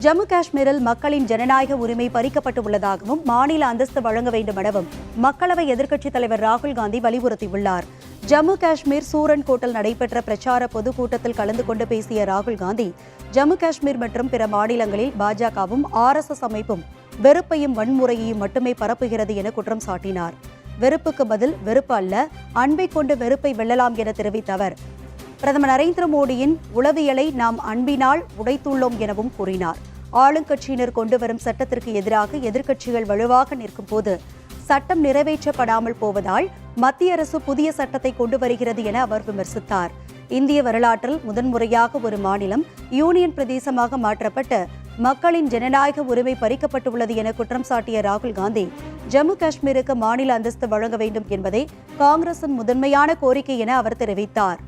ஜம்மு காஷ்மீரில் மக்களின் ஜனநாயக உரிமை பறிக்கப்பட்டு உள்ளதாகவும் மாநில அந்தஸ்து வழங்க வேண்டும் எனவும் மக்களவை எதிர்க்கட்சித் தலைவர் ராகுல் காந்தி வலியுறுத்தியுள்ளார். ஜம்மு காஷ்மீர் சூரன்கோட்டில் நடைபெற்ற பிரச்சார பொதுக்கூட்டத்தில் கலந்து கொண்டு பேசிய ராகுல் காந்தி, ஜம்மு காஷ்மீர் மற்றும் பிற மாநிலங்களில் பாஜகவும் RSS அமைப்பும் வெறுப்பையும் வன்முறையையும் மட்டுமே பரப்புகிறது என குற்றம் சாட்டினார். வெறுப்புக்கு பதில் வெறுப்பு அல்ல, அன்பை கொண்டு வெறுப்பை வெல்லலாம் என தெரிவித்த அவர், பிரதமர் நரேந்திர மோடியின் உளவியலை நாம் அன்பினால் உடைத்துள்ளோம் எனவும் கூறினார். ஆளுங்கட்சியினர் கொண்டுவரும் சட்டத்திற்கு எதிராக எதிர்க்கட்சிகள் வலுவாக நிற்கும் போது சட்டம் நிறைவேற்றப்படாமல் போவதால் மத்திய அரசு புதிய சட்டத்தை கொண்டு வருகிறது என அவர் விமர்சித்தார். இந்திய வரலாற்றில் முதன்முறையாக ஒரு மாநிலம் யூனியன் பிரதேசமாக மாற்றப்பட்டு மக்களின் ஜனநாயக உரிமை பறிக்கப்பட்டுள்ளது என குற்றம் சாட்டிய ராகுல் காந்தி, ஜம்மு காஷ்மீருக்கு மாநில அந்தஸ்து வழங்க வேண்டும் என்பதே காங்கிரசின் முதன்மையான கோரிக்கை என அவர் தெரிவித்தார்.